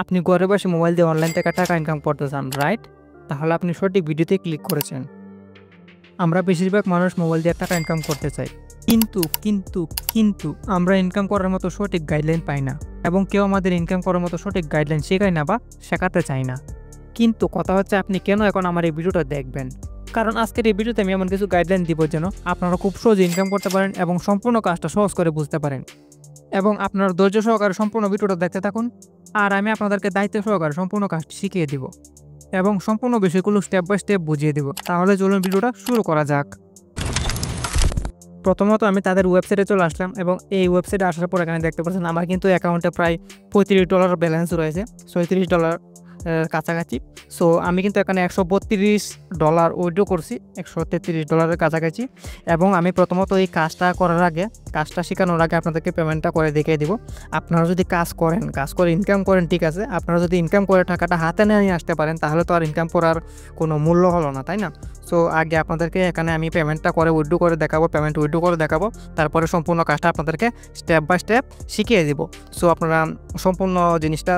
আপনি ঘরে বসে মোবাইল দিয়ে অনলাইন থেকে টাকা ইনকাম করতে চান, রাইট? তাহলে আপনি সঠিক ভিডিওতে ক্লিক করেছেন। আমরা বেশিরভাগ মানুষ মোবাইল দিয়ে টাকা ইনকাম করতে চাই। কিন্তু আমরা ইনকাম করার মতো সঠিক গাইডলাইন পাই না এবং কেউ আমাদের ইনকাম করার মতো সঠিক গাইডলাইন শেখায় না বা শেখাতে চায় না। কিন্তু কথা হচ্ছে আপনি কেন এখন আমার এই ভিডিওটা দেখবেন? কারণ আজকের এই ভিডিওতে আমি এমন কিছু গাইডলাইন দিব যেন আপনারা খুব সহজে ইনকাম করতে পারেন এবং সম্পূর্ণ কাজটা সহজ করে বুঝতে পারেন। এবং আপনারা ধৈর্য সহকারে সম্পূর্ণ ভিডিওটা দেখতে থাকুন। আর আমি আপনাদেরকে দায়িত্ব সহকারে সম্পূর্ণ কাজটি শিখিয়ে দিব এবং সম্পূর্ণ বিষয়গুলো স্টেপ বাই স্টেপ বুঝিয়ে দিব। তাহলে চলুন ভিডিওটা শুরু করা যাক। প্রথমত আমি তাদের ওয়েবসাইটে চলে আসলাম এবং এই ওয়েবসাইটে আসার পর এখানে দেখতে পাচ্ছেন আমার কিন্তু অ্যাকাউন্টে প্রায় $35 ব্যালেন্স রয়েছে, $37 কাছাকাছি। সো আমি কিন্তু এখানে $132 উইথড্র করছি, $133 কাছাকাছি। এবং আমি প্রথমত এই কাজটা করার আগে, কাজটা শেখানোর আগে আপনাদেরকে পেমেন্টটা করে দেখিয়ে দিব। আপনারা যদি কাজ করে ইনকাম করেন, ঠিক আছে, আপনারা যদি ইনকাম করে টাকাটা হাতে নিয়ে আসতে পারেন তাহলে তো আর ইনকাম করার কোনো মূল্য হলো না, তাই না? সো আগে আপনাদেরকে এখানে আমি পেমেন্টটা করে উইথড্র করে দেখাবো, পেমেন্ট উইথড্র করে দেখাবো, তারপরে সম্পূর্ণ কাজটা আপনাদেরকে স্টেপ বাই স্টেপ শিখিয়ে দিব। সো আপনারা সম্পূর্ণ জিনিসটা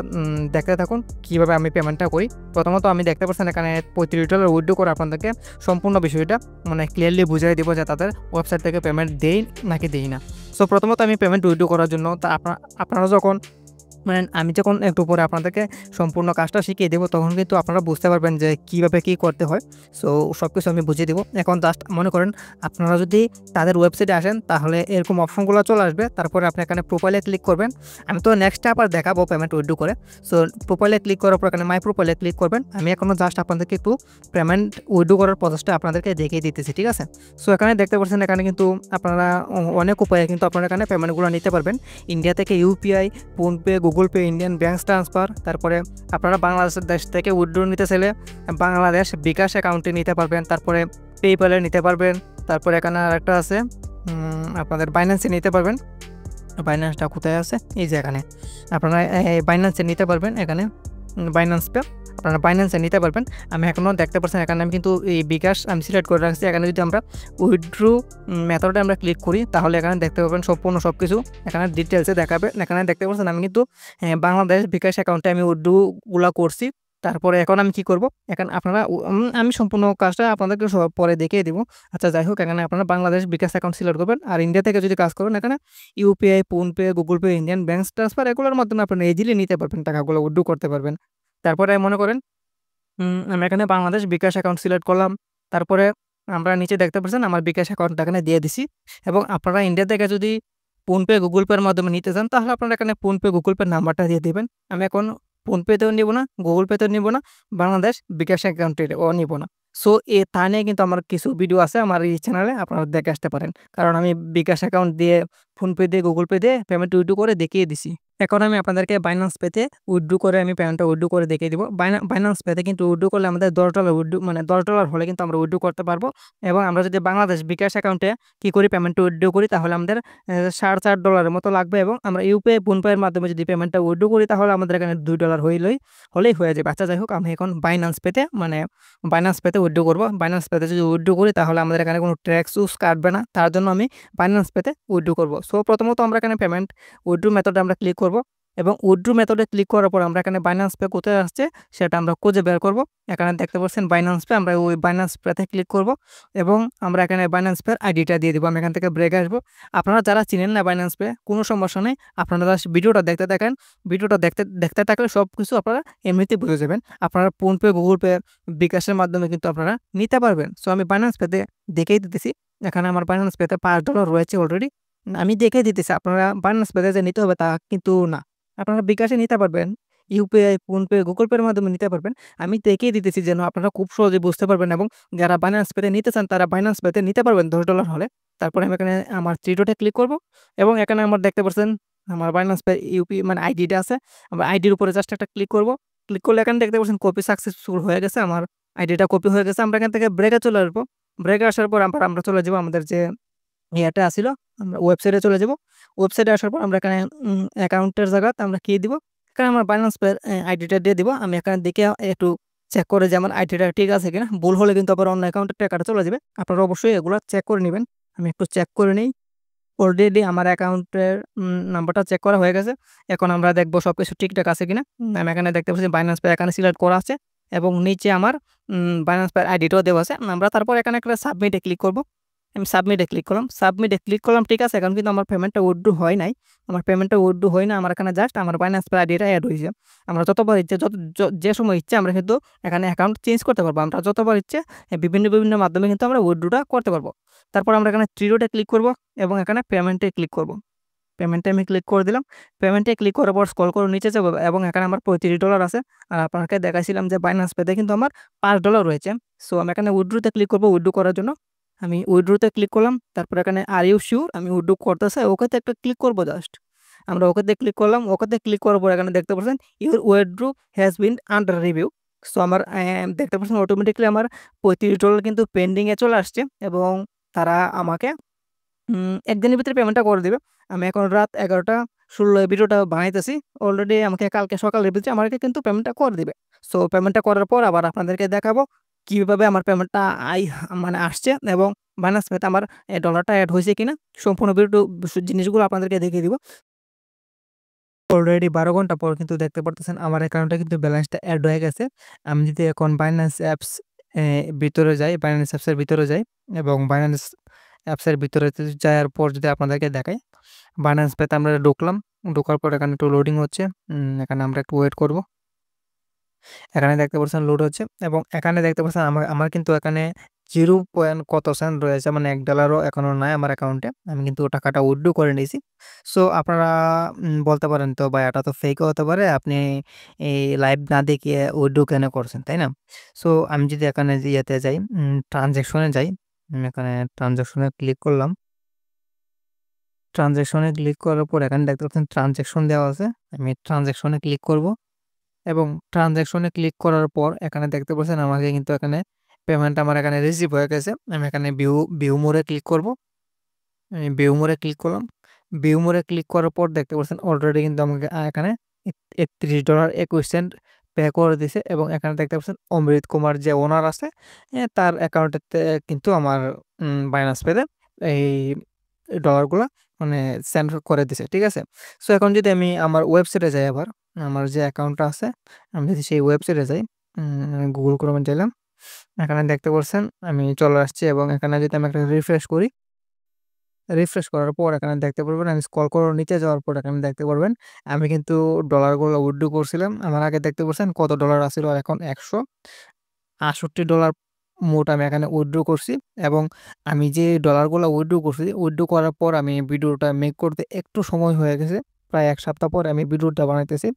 দেখতে থাকুন কীভাবে আমি পেমেন্টটা করি। প্রথমত আমি দেখতে পাচ্ছেন এখানে $35 উইথড্র করে আপনাদেরকে সম্পূর্ণ বিষয়টা ক্লিয়ারলি বুঝিয়ে দিব যে তাদের ওয়েবসাইট থেকে পেমেন্ট দেই নাকি দেই না। সো প্রথমত আমি পেমেন্ট উইথড্র করার জন্য আপনারা যখন আমি যখন একটু পরে আপনাদেরকে সম্পূর্ণ কাজটা শিখিয়ে দেবো তখন কিন্তু আপনারা বুঝতে পারবেন যে কীভাবে কী করতে হয়। সো সব কিছু আমি বুঝিয়ে দেবো। এখন জাস্ট মনে করেন আপনারা যদি তাদের ওয়েবসাইটে আসেন তাহলে এরকম অপশনগুলো চলে আসবে। তারপরে আপনি এখানে প্রোফাইলে ক্লিক করবেন। আমি তো নেক্সট আবার দেখাবো পেমেন্ট উইথড্র করে। সো প্রোফাইলে ক্লিক করার পর এখানে মাই প্রোফাইলে ক্লিক করবেন। আমি এখনও জাস্ট আপনাদেরকে একটু পেমেন্ট উইথড্র করার প্রসেসটা আপনাদেরকে দেখিয়ে দিতেছি, ঠিক আছে? সো এখানে দেখতে পাচ্ছেন এখানে কিন্তু আপনারা অনেক উপায়ে কিন্তু আপনারা এখানে পেমেন্টগুলো নিতে পারবেন। ইন্ডিয়া থেকে UPI, PhonePe, Google pay, Indian bank transfer, তারপরে আপনারা বাংলাদেশের দেশ থেকে উইথড্র নিতে চাইলে বাংলাদেশ বিকাশ অ্যাকাউন্টে নিতে পারবেন, তারপরে পেপ্যালে নিতে পারবেন, তারপরে এখানে আরেকটা আছে আপনাদের বাইন্যান্সে নিতে পারবেন। বাইন্যান্সটা কোথায় আছে? এই যে এখানে আপনারা বাইন্যান্সে নিতে পারবেন। এখানে বাইন্যান্স পে আপনারা বাইন্যান্সে নিতে পারবেন। আমি এখনও দেখতে পাচ্ছেন এখানে আমি কিন্তু এই বিকাশ আমি সিলেক্ট করে রাখছি। এখানে যদি আমরা উইথড্র মেথডে আমরা ক্লিক করি তাহলে এখানে দেখতে পাবেন সম্পূর্ণ সব কিছু এখানে ডিটেলসে দেখাবে। এখানে দেখতে পাচ্ছেন আমি কিন্তু বাংলাদেশ বিকাশ অ্যাকাউন্টে আমি উইথড্রগুলো করছি। তারপরে এখন আমি কি করব, এখন আপনারা আমি সম্পূর্ণ কাজটা আপনাদেরকে পরে দেখিয়ে দিব। আচ্ছা, যাই হোক, এখানে আপনারা বাংলাদেশ বিকাশ অ্যাকাউন্ট সিলেক্ট করবেন। আর ইন্ডিয়া থেকে যদি কাজ করেন এখানে UPI, PhonePe, Google pay, Indian bank transfer এগুলোর মাধ্যমে আপনারা ইজিলি নিতে পারবেন, টাকাগুলো উইথড্র করতে পারবেন। তারপরে মনে করেন আমি এখানে বাংলাদেশ বিকাশ অ্যাকাউন্ট সিলেক্ট করলাম। তারপরে আমরা নিচে দেখতে পাচ্ছেন আমার বিকাশ অ্যাকাউন্টটা এখানে দিয়ে দিছি। এবং আপনারা ইন্ডিয়া থেকে যদি ফোনপে, গুগল পের মাধ্যমে নিতে চান তাহলে আপনারা এখানে ফোনপে, গুগল পের নাম্বারটা দিয়ে দেবেন। আমি এখন ফোনপেতেও নিব না, গুগল পেতেও নিব না, বাংলাদেশ বিকাশ অ্যাকাউন্টেও নিব না। সো তা নিয়ে কিন্তু আমার কিছু ভিডিও আছে আমার এই চ্যানেলে, আপনারা দেখে আসতে পারেন। কারণ আমি বিকাশ অ্যাকাউন্ট দিয়ে, ফোনপে দিয়ে, গুগল পে দিয়ে পেমেন্ট উইথড্র করে দেখিয়ে দিছি। এখন আমি আপনাদেরকে বাইন্যান্স পেতে উইথড্র করে আমি পেমেন্টটা উইথড্র করে দেখিয়ে দিব। বাইন্যান্স পেতে কিন্তু উইথড্র করলে আমাদের $10 উইথড্র $10 হলে কিন্তু আমরা উইথড্র করতে পারবো। এবং আমরা যদি বাংলাদেশ বিকাশ অ্যাকাউন্টে কী করি পেমেন্টটা উইথড্র করি তাহলে আমাদের $4.5 মতো লাগবে। এবং আমরা ইউপিআই, ফোনপের মাধ্যমে যদি পেমেন্টটা উইথড্র করি তাহলে আমাদের এখানে $2 হলেই হয়ে যাবে। আচ্ছা, যাই হোক, আমি এখন বাইন্যান্স পেতে উইথড্র করবো। বাইন্যান্স পেতে যদি উইথড্র করি তাহলে আমাদের এখানে কোনো ট্যাক্স কাটবে না, তার জন্য আমি বাইন্যান্স পেতে উইথড্র করবো। সো প্রথমত আমরা এখানে পেমেন্ট উইথড্র মেথডে আমরা ক্লিক করব। এবং উইথড্র মেথডে ক্লিক করার পর আমরা এখানে বাইন্যান্স পে কোথায় আসছে সেটা আমরা খুঁজে বের করব। এখানে দেখতে পাচ্ছেন বাইন্যান্স পে, আমরা ওই বাইন্যান্স পেতে ক্লিক করব এবং আমরা এখানে বাইন্যান্স পের আইডিটা দিয়ে দেবো। আমি এখান থেকে ব্রেক আসবো। আপনারা যারা চিনেন না বাইন্যান্স পে, কোনো সমস্যা নেই, আপনারা জাস্ট ভিডিওটা দেখতে থাকেন। ভিডিওটা দেখতে থাকলে সব কিছু আপনারা এমনিতেই বুঝে যাবেন। আপনারা ফোনপে, গুগল পে, বিকাশের মাধ্যমে কিন্তু আপনারা নিতে পারবেন। সো আমি বাইন্যান্স পেতে দেখেই দিতেছি। এখানে আমার বাইন্যান্স পেতে $5 রয়েছে অলরেডি। আমি দেখে দিতেছি, আপনারা বাইন্যান্স পেতে যে নিতে হবে তা কিন্তু না, আপনারা বিকাশে নিতে পারবেন, ইউপিআই, ফোনপে, গুগল পের মাধ্যমে নিতে পারবেন। আমি দেখিয়ে দিতেছি যেন আপনারা খুব সহজে বুঝতে পারবেন এবং যারা বাইন্যান্স পেতে নিতে চান তারা বাইন্যান্স পেতে নিতে পারবেন $10 হলে। তারপরে আমি এখানে আমার 3 ডটে ক্লিক করব এবং এখানে আমার দেখতে পাচ্ছেন আমার বাইন্যান্স পে ইউপি আইডিটা আছে। আমরা আইডির উপরে জাস্ট একটা ক্লিক করব। ক্লিক করলে এখানে দেখতে পাচ্ছেন কপি সাকসেসফুল হয়ে গেছে, আমার আইডিটা কপি হয়ে গেছে। আমরা এখান থেকে ব্রেকে চলে আসবো। ব্রেকে আসার পর আমরা চলে যাবো আমাদের যে এটা আসিল, আমরা ওয়েবসাইটে চলে যাব। ওয়েবসাইটে আসার পর আমরা এখানে অ্যাকাউন্টের জায়গাতে আমরা কি দিব, এখানে আমার বাইন্যান্স পের আইডিটা দিয়ে দিব। আমি এখানে দেখে একটু চেক করে যে আমার আইডিটা ঠিক আছে কিনা, ভুল হলে কিন্তু আবার অন্য অ্যাকাউন্টের টাকাটা চলে যাবে। আপনারা অবশ্যই এগুলো চেক করে নেবেন। আমি একটু চেক করে নিই। অলরেডি আমার অ্যাকাউন্টের নাম্বারটা চেক করা হয়ে গেছে। এখন আমরা দেখব সবকিছু ঠিকঠাক আছে কিনা। আমি এখানে দেখতে পাচ্ছি Binance Pay এখানে সিলেক্ট করা আছে এবং নিচে আমার Binance Pay আইডিটাও দেওয়া আছে। আমরা তারপর এখানে একটা সাবমিটে ক্লিক করব। আমি সাবমিটে ক্লিক করলাম। সাবমিটে ক্লিক করলাম, ঠিক আছে। এখন কিন্তু আমার পেমেন্টটা উইথড্র হয় নাই। আমার পেমেন্টটা উইথড্র হয় না। আমার এখানে জাস্ট আমার Binance Pay আইডিটা এড হইছে। আমরা যতবার ইচ্ছে যে সময় ইচ্ছে আমরা কিন্তু এখানে অ্যাকাউন্ট চেঞ্জ করতে পারবো। আমরা যতবার ইচ্ছে বিভিন্ন মাধ্যমে কিন্তু আমরা উইথড্রটা করতে পারবো। তারপর আমরা এখানে 3 ডটে ক্লিক করব এবং এখানে পেমেন্টে ক্লিক করব। পেমেন্টে আমি ক্লিক করে দিলাম। পেমেন্টে ক্লিক করার পর স্ক্রল করে নিচে যাবো এবং এখানে আমার $35 আছে। আর আপনাকে দেখাইছিলাম যে Binance Pay তে কিন্তু আমার $5 রয়েছে। সো আমি এখানে উইথড্রতে ক্লিক করব উইথড্র করার জন্য। আমি উইথড্রতে ক্লিক করলাম। তারপর এখানে আর ইউ সিউর আমি উইথড্র করতেছে ওকেতে একটা ক্লিক করব জাস্ট। আমরা ওকেতে ক্লিক করলাম। ওকেতে ক্লিক করার পর এখানে দেখতে পাচ্ছেন your withdraw has been under review. So আমার দেখতে পাচ্ছেন অটোমেটিক্যালি আমার $35 কিন্তু পেন্ডিং এ চলে আসছে এবং তারা আমাকে একদিনের ভিতরে পেমেন্টটা করে দিবে। আমি এখন রাত 11:16 ভিডিওটা বানাইতেছি। অলরেডি আমাকে কালকে সকালের ভিতরে আমাকে কিন্তু পেমেন্টটা করে দিবে। সো পেমেন্টটা করার পর আবার আপনাদেরকে দেখাবো কিভাবে আমার পেমেন্টটা মানে আসছে এবং Binance Pay তে আমার ডলারটা এড হইছে কিনা। সম্পূর্ণ ভিডিও জিনিসগুলো আপনাদেরকে দেখিয়ে দিব। অলরেডি 12 ঘন্টা পর কিন্তু দেখতে পারতেছেন আমার অ্যাকাউন্টে কিন্তু ব্যালেন্সটা এড হয়ে গেছে। আমি যদি এখন Binance অ্যাপস ভিতরে যাই, Binance অ্যাপস এর ভিতরে যাই এবং Binance অ্যাপস এর ভিতরে যাওয়ার পর যদি আপনাদেরকে দেখাই, Binance Pay তে আমরা ঢুকলাম। ঢোকার পর এখানে একটু লোডিং হচ্ছে। এখানে আমরা একটু ওয়েট করব। এখানে দেখতে পাচ্ছেন লোড হচ্ছে এবং এখানে দেখতে পাচ্ছেন আমার কিন্তু এখানে 0 পয়েন্ট কত সেন্ট রয়েছে, মানে $1 এখনো নাই আমার অ্যাকাউন্টে। আমি কিন্তু টাকাটা উইথড্র করে নিয়েছি। সো আপনারা বলতে পারেন তো ভাই এটা তো ফেকও হতে পারে। আপনি এই লাইভ না দেখিয়ে উইথড্র কেন করছেন, তাই না? সো আমি যদি এখানে ইয়েতে যাই, ট্রানজ্যাকশনে যাই, এখানে ট্রানজ্যাকশনে ক্লিক করলাম। ট্রানজ্যাকশনে ক্লিক করার পর এখানে দেখতে পাচ্ছেন ট্রানজ্যাকশন দেওয়া আছে। আমি ট্রানজ্যাকশনে ক্লিক করব। এবং ট্রানজ্যাকশনে ক্লিক করার পর এখানে দেখতে পাচ্ছেন আমাকে কিন্তু এখানে পেমেন্ট আমার এখানে রিসিভ হয়ে গেছে। আমি এখানে ভিউ মোরে ক্লিক করব। আমি ভিউ মোরে ক্লিক করলাম। ভিউ মোরে ক্লিক করার পর দেখতে পাচ্ছেন অলরেডি কিন্তু আমাকে এখানে $31.21 পে করে দিছে এবং এখানে দেখতে পাচ্ছেন অমৃত কুমার যে ওনার আছে তার অ্যাকাউন্টেতে কিন্তু আমার Binance Pay তে এই ডলারগুলা মানে সেন্ড করে দিছে। ঠিক আছে? সো এখন যদি আমি আমার ওয়েবসাইটে যাই আবার, আমার যে অ্যাকাউন্টটা আছে, আমি যদি সেই ওয়েবসাইটে যাই, Google Chrome এ গেলাম। এখানে দেখতে পাচ্ছেন আমি চলে আসছি এবং এখানে যদি আমি একটা রিফ্রেশ করি, রিফ্রেশ করার পর এখানে দেখতে পারবেন আমি স্ক্রল করে নিচে যাওয়ার পর এখানে দেখতে পারবেন আমি কিন্তু ডলারগুলো উইথড্র করছিলাম। আমার আগে দেখতে পাচ্ছেন কত ডলার আছিল, আর এখন $168 মোট আমি এখানে উইথড্র করছি এবং আমি যে ডলারগুলো উইথড্র করছি, উইথড্র করার পর আমি ভিডিওটা মেক করতে একটু সময় হয়ে গেছে। প্রায় ১ সপ্তাহ পর আমি ভিডিওটা বানাইতেছি।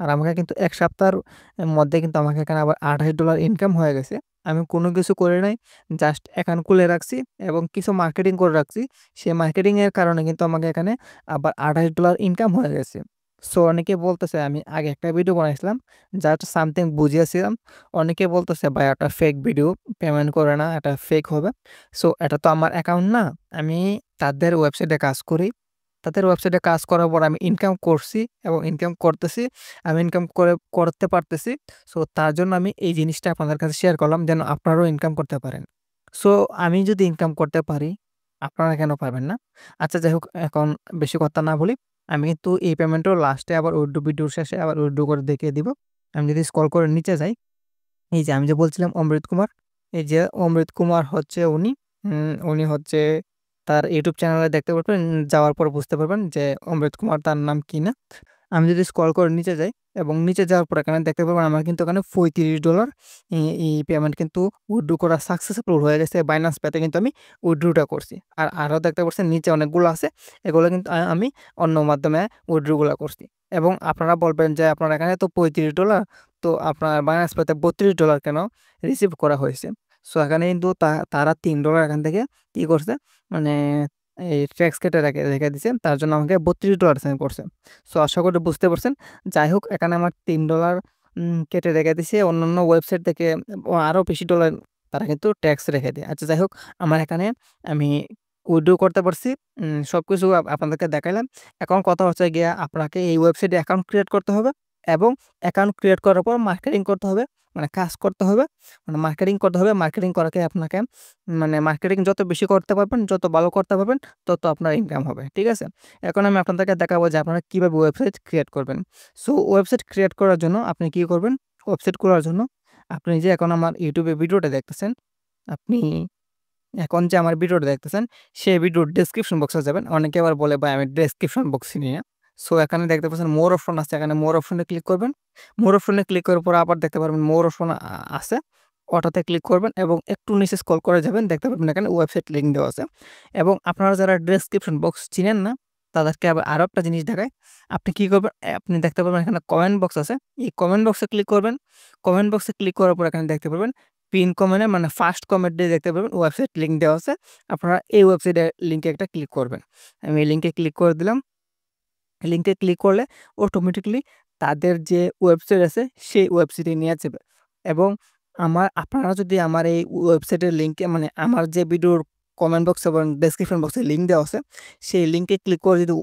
আর আমাকে কিন্তু ১ সপ্তাহের মধ্যে কিন্তু আমাকে এখানে আবার $28 ইনকাম হয়ে গেছে। আমি কোনো কিছু করি নাই। জাস্ট অ্যাকাউন্ট খুলে রাখছি এবং কিছু মার্কেটিং করে রাখছি। সেই মার্কেটিং এর কারণে কিন্তু আমাকে এখানে আবার $28 ইনকাম হয়ে গেছে। সো অনেকে বলতেছে আমি আগে একটা ভিডিও বানাইছিলাম, জাস্ট সামথিং বুঝিয়েছিলাম। অনেকে বলতেছে ভাই এটা ফেক ভিডিও, পেমেন্ট করে না, এটা ফেক হবে। সো এটা তো আমার অ্যাকাউন্ট না। আমি তাদের ওয়েবসাইটে কাজ করি। তাদের ওয়েবসাইটে কাজ করার পর আমি ইনকাম করছি এবং ইনকাম করতেছি। আমি ইনকাম করতে পারতেছি। সো তার জন্য আমি এই জিনিসটা আপনাদের কাছে শেয়ার করলাম যেন আপনারাও ইনকাম করতে পারেন। সো আমি যদি ইনকাম করতে পারি, আপনারা কেন পারবেন না? আচ্ছা যাই হোক, এখন বেশি কথা না বলি। আমি কিন্তু এই পেমেন্টও লাস্টে আবার ভিডিওর শেষে আবার উইথড্র করে দেখিয়ে দিব। আমি যদি স্ক্রল করে নিচে যাই, এই যে আমি যে বলছিলাম অমৃত কুমার, এই যে অমৃত কুমার হচ্ছে উনি। উনি হচ্ছে তার ইউটিউব চ্যানেলে দেখতে পারবেন, যাওয়ার পর বুঝতে পারবেন যে অমৃত কুমার তার নাম কি না। আমি যদি স্ক্রল করে নিচে যাই এবং নিচে যাওয়ার পর এখানে দেখতে পারবেন আমার কিন্তু এখানে $35 এই পেমেন্ট কিন্তু উইথড্র করা সাকসেসফুল হয়ে গেছে। Binance Pay তে কিন্তু আমি উইথড্রটা করছি। আর আরও দেখতে পাচ্ছেন নিচে অনেকগুলো আছে। এগুলো কিন্তু আমি অন্য মাধ্যমে উইথড্রগুলা করছি। এবং আপনারা বলবেন যে আপনার এখানে তো $35, তো আপনার Binance Pay তে $32 কেন রিসিভ করা হয়েছে? সো এখানে কিন্তু তারা $3 এখান থেকে কি করছে, মানে এই ট্যাক্স কেটে রেখে দিছে। তার জন্য আমাকে $32 সেন্ড করছে। সো আশা করি বুঝতে পারছেন। যাই হোক, এখানে আমার $3 কেটে রেখে দিছে। অন্যান্য ওয়েবসাইট থেকে আরও বেশি ডলার তারা কিন্তু ট্যাক্স রেখে দেয়। আচ্ছা যাই হোক, আমার এখানে আমি উইথড্র করতে পারছি। সবকিছু আপনাদেরকে দেখাইলাম। এখন কথা হচ্ছে গিয়ে আপনাকে এই ওয়েবসাইটে অ্যাকাউন্ট ক্রিয়েট করতে হবে এবং অ্যাকাউন্ট ক্রিয়েট করার পর মার্কেটিং করতে হবে। মানে কাজ করতে হবে, মানে মার্কেটিং করতে হবে। মার্কেটিং করাকে আপনাকে মানে মার্কেটিং যত বেশি করতে পারবেন, যত ভালো করতে পারবেন, তত আপনার ইনকাম হবে। ঠিক আছে? এখন আমি আপনাদেরকে দেখাবো যে আপনারা কীভাবে ওয়েবসাইট ক্রিয়েট করবেন। সো ওয়েবসাইট ক্রিয়েট করার জন্য আপনি কী করবেন? ওয়েবসাইট খোলার জন্য আপনি যে এখন আমার ইউটিউবে ভিডিওটা দেখতেছেন, আপনি এখন যে আমার ভিডিওটা দেখতেছেন, সেই ভিডিওর ডেসক্রিপশন বক্সে যাবেন। অনেকে আবার বলে ভাই আমি ডেসক্রিপশন বক্স চিনি না। সো এখানে দেখতে পাচ্ছেন মোর অপশন আছে, এখানে মোর অপশনে ক্লিক করবেন। মোর অপশনে ক্লিক করার পর আবার দেখতে পারবেন মোর অপশন আছে, ওটাতে ক্লিক করবেন এবং একটু নিচে স্ক্রল করে যাবেন, দেখতে পারবেন এখানে ওয়েবসাইট লিঙ্ক দেওয়া আছে। এবং আপনারা যারা ডেসক্রিপশন বক্স চিনেন না, তাদেরকে আবার আরও একটা জিনিস দেখায়। আপনি কী করবেন? আপনি দেখতে পারবেন এখানে কমেন্ট বক্স আছে, এই কমেন্ট বক্সে ক্লিক করবেন। কমেন্ট বক্সে ক্লিক করার পর এখানে দেখতে পারবেন পিন কমেন্টে মানে ফার্স্ট কমেন্ট দিয়ে দেখতে পারবেন ওয়েবসাইট লিঙ্ক দেওয়া আছে। আপনারা এই ওয়েবসাইটের লিঙ্কে একটা ক্লিক করবেন। আমি এই লিঙ্কে ক্লিক করে দিলাম। লিঙ্কে ক্লিক করলে অটোমেটিক্যালি তাদের যে ওয়েবসাইট আছে সেই ওয়েবসাইটে নিয়ে যাবে। এবং আপনারা যদি আমার এই ওয়েবসাইটের লিঙ্কে মানে আমার যে ভিডিওর কমেন্ট বক্স এবং ডেসক্রিপশন বক্সে লিঙ্ক দেওয়া আছে, সেই লিঙ্কে ক্লিক করে যদি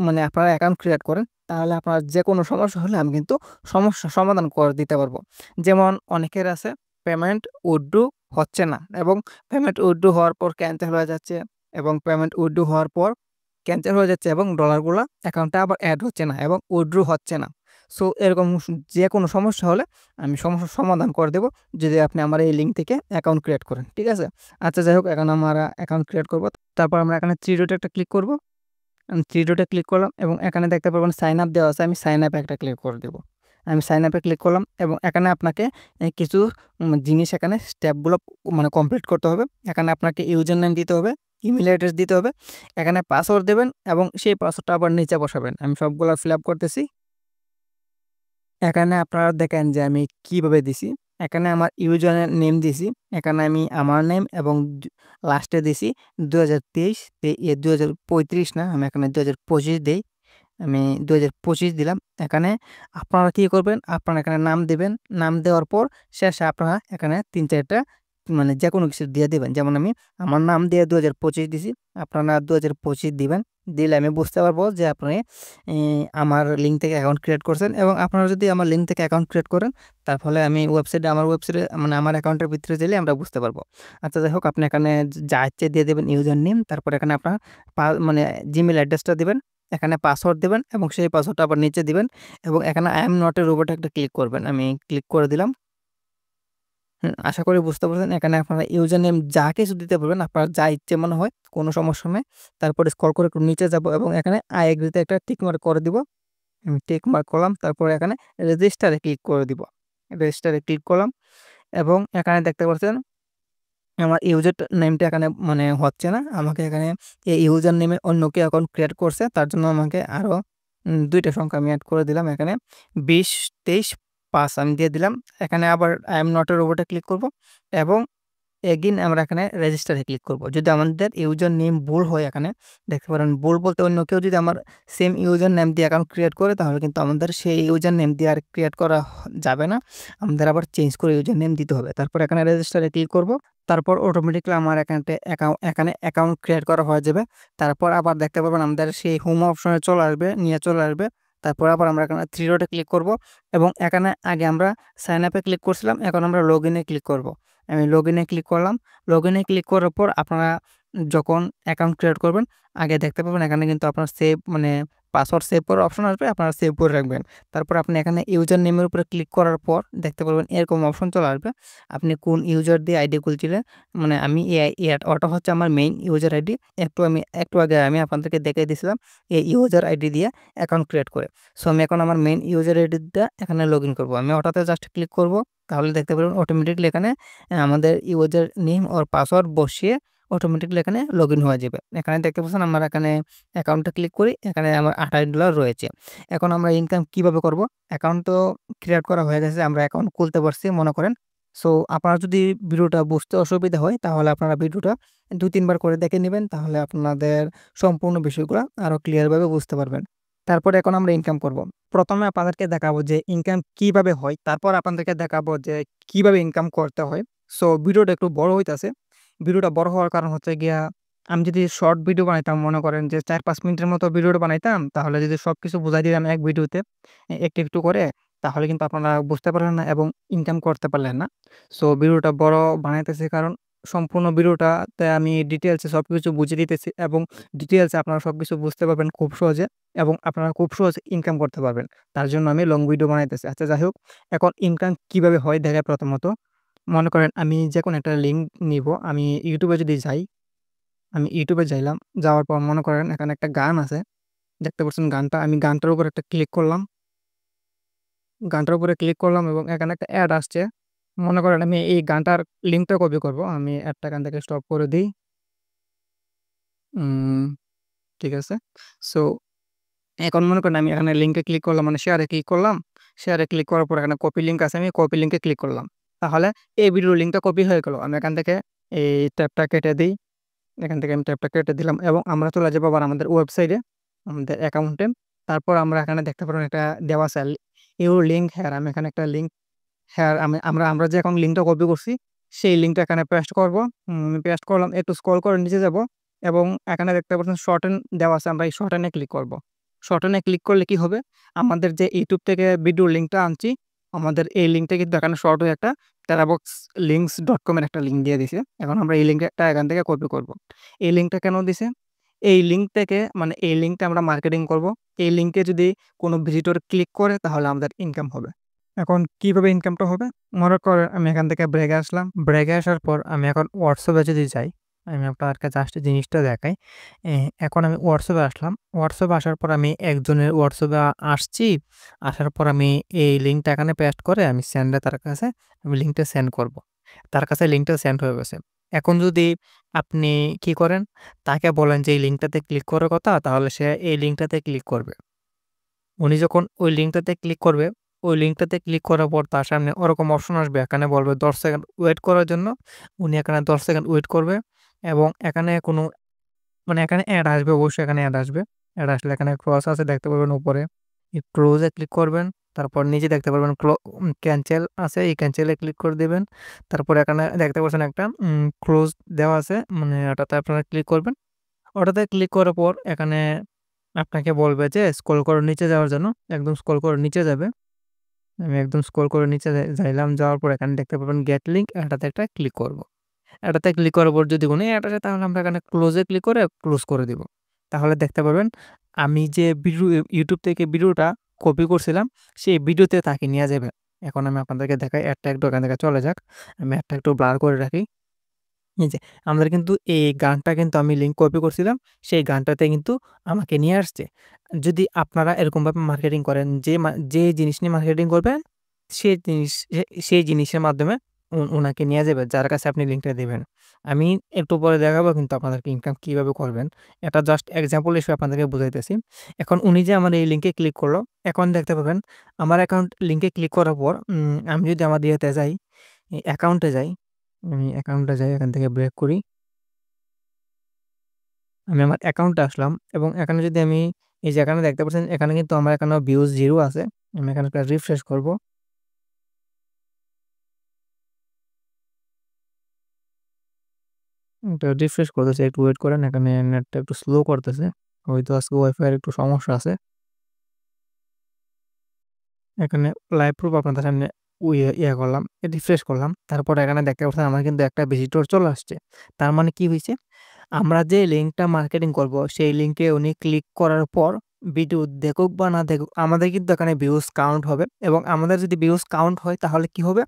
মানে আপনারা অ্যাকাউন্ট ক্রিয়েট করেন, তাহলে আপনার যে কোনো সমস্যা হলে আমি কিন্তু সমস্যার সমাধান করে দিতে পারবো। যেমন অনেকের আছে পেমেন্ট উইথড্র হচ্ছে না এবং পেমেন্ট উইথড্র হওয়ার পর ক্যানসেল হয়ে যাচ্ছে এবং পেমেন্ট উইথড্র হওয়ার পর ক্যানসেল হয়ে যাচ্ছে এবং ডলারগুলো অ্যাকাউন্টে আবার অ্যাড হচ্ছে না এবং উইথড্র হচ্ছে না। সো এরকম যে কোনো সমস্যা হলে আমি সমস্যার সমাধান করে দেবো, যদি আপনি আমার এই লিঙ্ক থেকে অ্যাকাউন্ট ক্রিয়েট করেন। ঠিক আছে? আচ্ছা যাই হোক, এখন আমরা অ্যাকাউন্ট ক্রিয়েট করব। তারপর আমরা এখানে থ্রি ডটে একটা ক্লিক করব। আমি থ্রি ডটে ক্লিক করলাম এবং এখানে দেখতে পারবেন সাইন আপ দেওয়া আছে, আমি সাইন আপে একটা ক্লিক করে দেবো। আমি সাইন আপে ক্লিক করলাম এবং এখানে আপনাকে কিছু জিনিস এখানে স্টেপগুলো মানে কমপ্লিট করতে হবে। এখানে আপনাকে ইউজার নেম দিতে হবে, ইমেল অ্যাড্রেস দিতে হবে, এখানে পাসওয়ার্ড দেবেন এবং সেই পাসওয়ার্ডটা আবার নিচে বসাবেন। আমি সবগুলো ফিল আপ করতেছি। এখানে আপনারা দেখেন যে আমি কিভাবে দিছি। এখানে আমার ইউজার নেম দিছি, এখানে আমি আমার নেম এবং লাস্টে দিছি 2023 2035 না, আমি এখানে 2025 দেই। আমি 2025 দিলাম। এখানে আপনারা কী করবেন? আপনারা এখানে নাম দিবেন। নাম দেওয়ার পর শেষে আপনারা এখানে ৩-৪টা মানে যেকোনো কিছু দিয়ে দিবেন। যেমন আমি আমার নাম দিয়ে 2025 দিছি। আপনারা 2025 দিবেন। দিলে আমি বুঝতে পারবো যে আপনি আমার লিঙ্ক থেকে অ্যাকাউন্ট ক্রিয়েট করছেন। এবং আপনারা যদি আমার লিঙ্ক থেকে অ্যাকাউন্ট ক্রিয়েট করেন, তার ফলে আমি আমার ওয়েবসাইটে মানে আমার অ্যাকাউন্টের ভিতরে গেলে আমরা বুঝতে পারবো। আচ্ছা যাই হোক, আপনি এখানে যা ইচ্ছে দিয়ে দেবেন ইউজার নেম, তারপর এখানে আপনার মানে জিমেইল অ্যাড্রেসটা দিবেন, এখানে পাসওয়ার্ড দিবেন এবং সেই পাসওয়ার্ডটা আবার নিচে দিবেন এবং এখানে আই এম নট এ রোবটে একটা ক্লিক করবেন। আমি ক্লিক করে দিলাম। আশা করি বুঝতে পারছেন। এখানে আপনারা ইউজার নেম যা কিছু দিতে পারবেন, আপনার যা ইচ্ছে মনে হয়, কোনো সমস্যা নেই। তারপরে স্ক্রল করে একটু নিচে যাব এবং এখানে আই এগ্রি তে একটা টিক মার্ক করে দিব। আমি টিক মার্ক করলাম। তারপরে এখানে রেজিস্টারে ক্লিক করে দিব। রেজিস্টারে ক্লিক করলাম এবং এখানে দেখতে পাচ্ছেন আমার ইউজার নেমটা এখানে মানে হচ্ছে না। আমাকে এখানে এই ইউজার নেমে অন্য কেউ অ্যাকাউন্ট ক্রিয়েট করছে। তার জন্য আমাকে আরও ২ টা সংখ্যা আমি এড করে দিলাম। এখানে ২০-২৩-৫ আমি দিয়ে দিলাম। এখানে আবার আই এম নট এ রোবটে ক্লিক করব এবং এগেইন আমরা এখানে রেজিস্টারে ক্লিক করব। যদি আমাদের ইউজার নেম ভুল হয়, এখানে দেখতে পারেন ভুল বলতে অন্য কেউ যদি আমার সেম ইউজার নেম দিয়ে অ্যাকাউন্ট ক্রিয়েট করে, তাহলে কিন্তু আমাদের সেই ইউজার নেম দিয়ে আর ক্রিয়েট করা যাবে না। আমাদের আবার চেঞ্জ করে ইউজার নেম দিতে হবে। তারপর এখানে রেজিস্টারে ক্লিক করব। তারপর অটোমেটিক্যালি আমার এখানে অ্যাকাউন্ট ক্রিয়েট করা হয়ে যাবে। তারপর আবার দেখতে পারবেন আমাদের সেই হোম অপশনে চলে আসবে। তারপর আবার আমরা এখানে থ্রি ডটে ক্লিক করব এবং এখানে আগে আমরা সাইন আপে ক্লিক করছিলাম, এখন আমরা লগইনে ক্লিক করব। আমি লগইনে ক্লিক করলাম। লগইনে ক্লিক করার পর আপনারা যখন অ্যাকাউন্ট ক্রিয়েট করবেন, আগে দেখতে পাবেন এখানে কিন্তু আপনার সেভ মানে পাসওয়ার্ড সেভ করার অপশন আসবে, আপনারা সেভ করে রাখবেন। তারপর আপনি এখানে ইউজার নেমের উপরে ক্লিক করার পর দেখতে পারবেন এরকম অপশন চলে আসবে। আপনি কোন ইউজার দিয়ে আইডি খুলছিলেন, মানে আমি ওটা হচ্ছে আমার মেইন ইউজার আইডি। একটু আগে আমি আপনাদেরকে দেখিয়ে দিয়েছিলাম এই ইউজার আইডি দিয়ে অ্যাকাউন্ট ক্রিয়েট করে। সো আমি এখন আমার মেইন ইউজার আইডিটা এখানে লগইন করব। আমি ওটাতে জাস্ট ক্লিক করব, তাহলে দেখতে পারবেন অটোমেটিক্যালি এখানে আমাদের ইউজার নেম ওর পাসওয়ার্ড বসিয়ে অটোমেটিক্যালি এখানে লগইন হয়ে যাবে। এখানে দেখতে পাচ্ছেন আমার এখানে অ্যাকাউন্টে ক্লিক করি, এখানে আমার $28 রয়েছে। এখন আমরা ইনকাম কিভাবে করব? অ্যাকাউন্ট তো ক্রিয়েট করা হয়ে গেছে, আমরা অ্যাকাউন্ট খুলতে পারছি মনে করেন। সো আপনারা যদি ভিডিওটা বুঝতে অসুবিধা হয়, তাহলে আপনারা ভিডিওটা ২-৩ বার করে দেখে নেবেন, তাহলে আপনাদের সম্পূর্ণ বিষয়গুলো আরও ক্লিয়ারভাবে বুঝতে পারবেন। তারপরে এখন আমরা ইনকাম করব। প্রথমে আপনাদেরকে দেখাবো যে ইনকাম কিভাবে হয়, তারপর আপনাদেরকে দেখাবো যে কিভাবে ইনকাম করতে হয়। সো ভিডিওটা একটু বড় হইতাছে। ভিডিওটা বড় হওয়ার কারণ হচ্ছে গিয়া আমি যদি শর্ট ভিডিও বানাইতাম, মনে করেন যে ৪-৫ মিনিটের মতো ভিডিওটা বানাইতাম, তাহলে যদি সবকিছু বুঝাই দিতাম এক ভিডিওতে একটু করে, তাহলে কিন্তু আপনারা বুঝতে পারলেন না এবং ইনকাম করতে পারলেন না। সো ভিডিওটা বড় বানাইতেছি কারণ সম্পূর্ণ ভিডিওটাতে আমি ডিটেইলসে সবকিছু বুঝিয়ে দিতেছি এবং ডিটেইলসে আপনারা সবকিছু বুঝতে পারবেন খুব সহজে এবং আপনারা খুব সহজে ইনকাম করতে পারবেন। তার জন্য আমি লং ভিডিও বানাইতেছি। আচ্ছা যাই হোক, এখন ইনকাম কিভাবে হয় দেখাই প্রথমত। মনে করেন আমি যেকোনো একটা লিঙ্ক নিবো। আমি YouTube এ যদি যাই, আমি YouTube এ যাইলাম। যাওয়ার পর মনে করেন এখানে একটা গান আছে। দেখতে পাচ্ছেন গানটা। আমি গানটার উপর একটা ক্লিক করলাম। গানটার উপরে ক্লিক করলাম এবং এখানে একটা অ্যাড আসছে। মনে করেন আমি এই গানটার লিঙ্কটা কপি করব। আমি অ্যাডটা এখান থেকে স্টপ করে দেই। উম ঠিক আছে। সো এখন মনে করেন আমি এখানে লিঙ্কে ক্লিক করলাম, মানে শেয়ারে ক্লিক করলাম। শেয়ারে ক্লিক করার পর এখানে কপি লিঙ্ক আছে। আমি কপি লিঙ্কে ক্লিক করলাম। তাহলে এই ভিডিওর লিঙ্কটা কপি হয়ে গেল। আমি এখান থেকে এই ট্যাবটা কেটে দেই। এখান থেকে আমি ট্যাবটা কেটে দিলাম এবং আমরা চলে যাবো আবার আমাদের ওয়েবসাইটে, আমাদের অ্যাকাউন্টে। তারপর আমরা এখানে দেখতে পারবেন একটা দেওয়া আছে ইউর লিঙ্ক হেয়ার। আমি এখানে একটা লিঙ্ক হেয়ার আমরা যে এখন লিঙ্কটা কপি করছি সেই লিঙ্কটা এখানে পেস্ট করব। পেস্ট করলাম। একটু স্ক্রল করে নিচে যাব এবং এখানে দেখতে পাচ্ছেন শর্টেন দেওয়া আছে। আমরা এই শর্টেনে ক্লিক করব। শর্টেনে ক্লিক করলে কি হবে? আমাদের যে ইউটিউব থেকে ভিডিওর লিঙ্কটা আনছি, আমাদের এই লিঙ্কটা কিন্তু এখানে শর্ট হয়ে একটা teraboxlinks.com এর একটা লিঙ্ক দিয়ে দিছে। এখন আমরা এই লিঙ্কটা এখান থেকে কপি করব। এই লিঙ্কটা কেন দিছে? এই লিঙ্ক থেকে, মানে এই লিঙ্কটা আমরা মার্কেটিং করব। এই লিঙ্কে যদি কোনো ভিজিটর ক্লিক করে তাহলে আমাদের ইনকাম হবে। এখন কিভাবে ইনকামটা হবে? মনে করেন আমি এখান থেকে ব্রেকে আসলাম। ব্রেকে আসার পর আমি এখন হোয়াটসঅ্যাপে যদি যাই, আমি আপনাদেরকে জাস্ট জিনিসটা দেখাই। এখন আমি হোয়াটসঅ্যাপে আসলাম। হোয়াটসঅ্যাপে আসার পর আমি একজনের হোয়াটসঅ্যাপে আসছি। আসার পর আমি এই লিঙ্কটা এখানে পেস্ট করে আমি সেন্ডে তার কাছে আমি লিঙ্কটা সেন্ড করব। তার কাছে লিঙ্কটা সেন্ড হয়ে গেছে। এখন যদি আপনি কি করেন? তাকে বলেন যে এই লিঙ্কটাতে ক্লিক করার কথা, তাহলে সে এই লিঙ্কটাতে ক্লিক করবে। উনি যখন ওই লিঙ্কটাতে ক্লিক করবে, ওই লিঙ্কটাতে ক্লিক করার পর তার সামনে ওরকম অপশন আসবে। এখানে বলবে ১০ সেকেন্ড ওয়েট করার জন্য। উনি এখানে ১০ সেকেন্ড ওয়েট করবে এবং এখানে কোনো, মানে এখানে অ্যাড আসবে, অবশ্যই এখানে অ্যাড আসবে। অ্যাড আসলে এখানে ক্রস আছে দেখতে পারবেন উপরে। এই ক্লোজে ক্লিক করবেন। তারপর নিচে দেখতে পারবেন ক্যানসেল আছে। এই ক্যানসেলে ক্লিক করে দিবেন। তারপর এখানে দেখতে পাচ্ছেন একটা ক্লোজ দেওয়া আছে। মানে ওটাতে আপনারা ক্লিক করবেন। ওটাতে ক্লিক করার পর এখানে আপনাকে বলবে যে স্ক্রল করে নিচে যাওয়ার জন্য। একদম স্ক্রল করে নিচে যাবে। আমি একদম স্ক্রল করে নিচে যাইলাম। যাওয়ার পর এখানে দেখতে পাবেন গেট লিঙ্ক। এটাতে একটা ক্লিক করব। এটাতে ক্লিক করার পর যদি কোনো অ্যাড আসে তাহলে আমরা এখানে ক্লোজে ক্লিক করে ক্লোজ করে দিব। তাহলে দেখতে পাবেন আমি যে ভিডিও YouTube থেকে ভিডিওটা কপি করছিলাম সেই ভিডিওতে তাকে নিয়ে যাবে। এখন আমি আপনাদেরকে দেখাই। অ্যাডটা একটু এখান থেকে চলে যাক। আমি অ্যাডটা একটু ব্লার করে রাখি। এই যে আমাদের কিন্তু এই গানটা কিন্তু আমি লিঙ্ক কপি করছিলাম। সেই গানটাতে কিন্তু আমাকে নিয়ে আসছে। যদি আপনারা এরকমভাবে মার্কেটিং করেন, যে জিনিস নিয়ে মার্কেটিং করবেন সেই জিনিসের মাধ্যমে উনাকে নিয়ে যাবে যার কাছে আপনি লিঙ্কটা দিবেন। আমি একটু পরে দেখাবো কিন্তু আপনাদেরকে ইনকাম কিভাবে করবেন। এটা জাস্ট এক্সাম্পল হিসেবে আপনাদেরকে বুঝাইতেছি। এখন উনি যে আমার এই লিঙ্কে ক্লিক করলো, এখন দেখতে পাবেন আমার অ্যাকাউন্ট লিঙ্কে ক্লিক করার পর আমি যদি আমার ইয়েতে যাই, অ্যাকাউন্টে যাই, আমি অ্যাকাউন্টে যাই, এখান থেকে ব্রেক করি। আমি আমার অ্যাকাউন্টে আসলাম এবং এখানে যদি আমি এই যে এখানে দেখতে পাচ্ছেন এখানে কিন্তু আমার এখানে ভিউজ 0 আছে। আমি এখানে একটা রিফ্রেশ করব। এটা রিফ্রেশ করতেছে, একটু ওয়েট করেন। এখানে নেটটা একটু স্লো করতেছে। হয়তো আজকে ওয়াইফাই এর একটু সমস্যা আছে। এখানে লাইভ প্রুফ আপনাদের সামনে করলাম, রিফ্রেশ করলাম। তারপর এখানে দেখতে পাচ্ছেন আমার কিন্তু একটা ভিজিটর চলে আসছে। তার মানে কি হইছে? আমরা যে লিঙ্কটা মার্কেটিং করব সেই লিঙ্কে উনি ক্লিক করার পর ভিডিও দেখুক বা না দেখুক আমাদের কিন্তু এখানে ভিউজ কাউন্ট হবে এবং আমাদের যদি ভিউজ কাউন্ট হয় তাহলে কি হবে?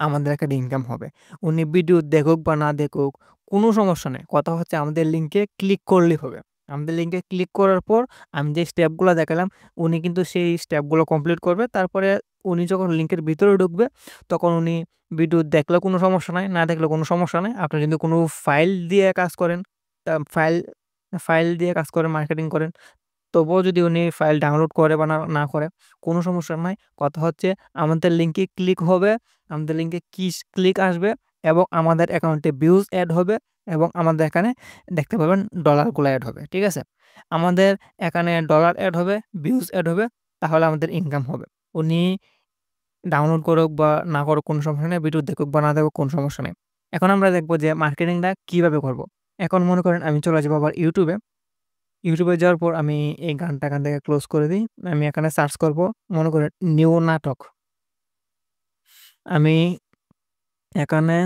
আমাদের একটা ইনকাম হবে। উনি ভিডিও দেখুক বা না দেখুক কোনো সমস্যা নেই। কথা হচ্ছে আমাদের লিঙ্কে ক্লিক করলেই হবে। আমাদের লিঙ্কে ক্লিক করার পর আমি যে স্টেপগুলো দেখালাম উনি কিন্তু সেই স্টেপগুলো কমপ্লিট করবে। তারপরে উনি যখন লিঙ্কের ভিতরে ঢুকবে তখন উনি ভিডিও দেখলেও কোনো সমস্যা নাই, না দেখলেও কোনো সমস্যা নাই। আপনি যদি কোনো ফাইল দিয়ে কাজ করেন, তা ফাইল দিয়ে কাজ করেন, মার্কেটিং করেন, তবুও যদি উনি ফাইল ডাউনলোড করে বা না করে কোনো সমস্যা নাই। কথা হচ্ছে আমাদের লিঙ্কে ক্লিক হবে, আমাদের লিঙ্কে ক্লিক আসবে এবং আমাদের অ্যাকাউন্টে ভিউজ এড হবে এবং আমাদের এখানে দেখতে পাবেন ডলারগুলো এড হবে। ঠিক আছে? আমাদের এখানে ডলার এড হবে, ভিউজ এড হবে, তাহলে আমাদের ইনকাম হবে। উনি ডাউনলোড করুক বা না করুক কোনো সমস্যা নেই, ভিডিও দেখুক বা না দেখুক কোনো সমস্যা নেই। এখন আমরা দেখব যে মার্কেটিংটা কিভাবে করব। এখন মনে করেন আমি চলে যাবো আবার ইউটিউবে। ইউটিউবে যাওয়ার পর আমি এই গানটা এখান থেকে ক্লোজ করে দিই। আমি এখানে সার্চ করব, মনে করেন নিউ নাটক। আমি এখানে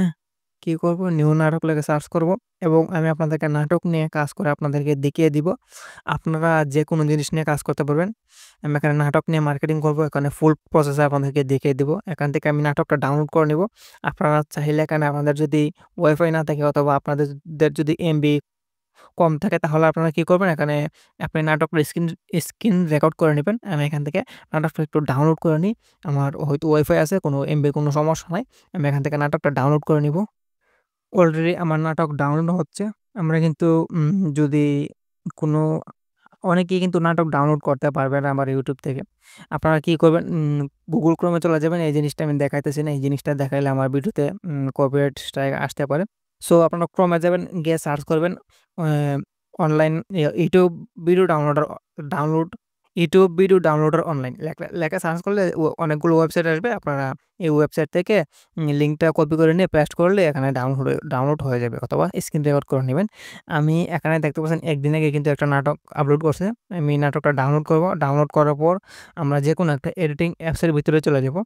কি করব? নিউ নাটক লিখে সার্চ করব এবং আমি আপনাদেরকে নাটক নিয়ে কাজ করে আপনাদেরকে দেখিয়ে দিব। আপনারা যেকোনো জিনিস নিয়ে কাজ করতে পারবেন। আমি এখানে নাটক নিয়ে মার্কেটিং করব। এখানে ফুল প্রসেস আপনাদেরকে দেখিয়ে দিব। এখান থেকে আমি নাটকটা ডাউনলোড করে নিব। আপনারা চাইলে এখানে আপনাদের যদি ওয়াইফাই না থাকে অথবা আপনাদের যদি এমবি কম থাকে তাহলে আপনারা কি করবেন? এখানে আপনি নাটকটা স্ক্রিন রেকর্ড করে নিবেন। আমি এখান থেকে নাটকটা একটু ডাউনলোড করে নিই। আমার হয়তো ওয়াইফাই আছে, কোনো এমবির কোনো সমস্যা নাই। আমি এখান থেকে নাটকটা ডাউনলোড করে নিব। অলরেডি আমার নাটক ডাউনলোড হচ্ছে। আমরা কিন্তু যদি কোনো অনেকেই কিন্তু নাটক ডাউনলোড করতে পারবে না আমার YouTube থেকে। আপনারা কি করবেন? Google Chrome এ চলে যাবেন। এই জিনিসটা আমি দেখাইতেছি না। এই জিনিসটা দেখাইলে আমার ভিডিওতে কপিরাইট স্ট্রাইক আসতে পারে। সো আপনারা Chrome এ যাবেন, গিয়ে সার্চ করবেন uh online YouTube video download YouTube video downloader online লেখা সার্চ করলে অনেকগুলো ওয়েবসাইট আসবে। আপনারা এই ওয়েবসাইট থেকে লিঙ্কটা কপি করে নিয়ে পেস্ট করলে এখানে ডাউনলোড হয়ে যাবে অথবা স্ক্রিন রেকর্ড করে নিবেন। আমি এখানে দেখতে পাচ্ছেন একদিন আগে কিন্তু একটা নাটক আপলোড করছে। আমি নাটকটা ডাউনলোড করব। ডাউনলোড করার পর আমরা যেকোনো একটা এডিটিং অ্যাপসের ভিতরে চলে যাব।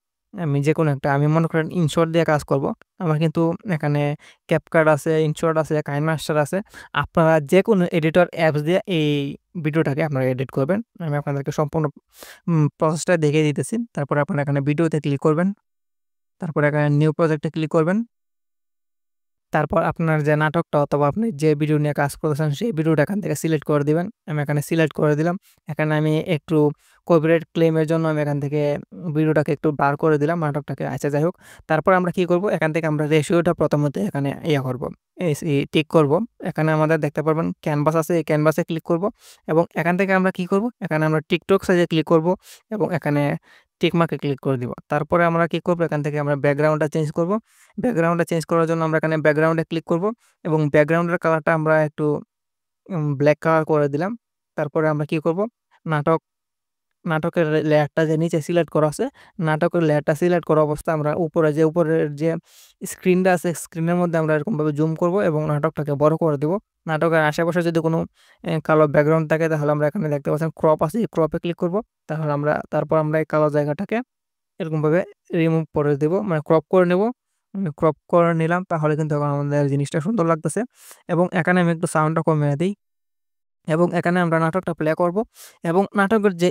আমি মনে করেন ইনশট দিয়ে কাজ করব। আমার কিন্তু এখানে CapCut আছে, ইনশট আছে, KineMaster আছে। আপনারা যেকোনো এডিটর অ্যাপস দিয়ে এই ভিডিওটাকে আপনারা এডিট করবেন। আমি আপনাদেরকে সম্পূর্ণ প্রসেসটা দেখিয়ে দিতেছি। তারপরে আপনারা এখানে ভিডিওতে ক্লিক করবেন। তারপরে এখানে নিউ প্রজেক্টে ক্লিক করবেন। তারপর আপনার যে নাটকটা অথবা আপনি যে ভিডিও নিয়ে কাজ করতেছেন সেই ভিডিওটা এখান থেকে সিলেক্ট করে দিবেন। আমি এখানে সিলেক্ট করে দিলাম। এখানে আমি একটু কপিরাইট ক্লেইমের জন্য আমি এখান থেকে ভিডিওটাকে একটু বার করে দিলাম নাটকটাকে। আচ্ছা যাই হোক। তারপর আমরা কি করব? এখান থেকে আমরা রেশিওটা প্রথমত এখানে করব। টিক করব। এখানে আমাদের দেখতে পারবেন ক্যানভাস আছে। এই ক্যানভাসে ক্লিক করব এবং এখান থেকে আমরা কি করব? এখানে আমরা টিকটক সাইজে ক্লিক করব এবং এখানে টিক মার্কে ক্লিক করে দিব। তারপরে আমরা কি করব? এখান থেকে আমরা ব্যাকগ্রাউন্ডটা চেঞ্জ করব। ব্যাকগ্রাউন্ডটা চেঞ্জ করার জন্য আমরা এখানে ব্যাকগ্রাউন্ডে ক্লিক করব এবং ব্যাকগ্রাউন্ডের কালারটা আমরা একটু ব্লাক কালার করে দিলাম। তারপরে আমরা কি করব? নাটক নাটকের লেয়ারটা যে নিচে সিলেক্ট করা আছে, নাটকের লেয়ারটা সিলেক্ট করা অবস্থায় আমরা উপরের যে স্ক্রিনটা আছে, স্ক্রিনের মধ্যে আমরা এরকমভাবে জুম করব এবং নাটকটাকে বড় করে দেব। নাটকের আশেপাশে যদি কোনো কালো ব্যাকগ্রাউন্ড থাকে তাহলে আমরা এখানে দেখতে পাচ্ছেন ক্রপ আছে, এই ক্রপে ক্লিক করব। তারপর আমরা এই কালো জায়গাটাকে এরকমভাবে রিমুভ করে দেব, মানে ক্রপ করে নেব। ক্রপ করে নিলাম তাহলে কিন্তু এখন আমাদের জিনিসটা সুন্দর লাগতেছে এবং এখানে আমি একটু সাউন্ডটা কমিয়ে দেই এবং এখানে আমরা নাটকটা প্লে করব এবং নাটকের যে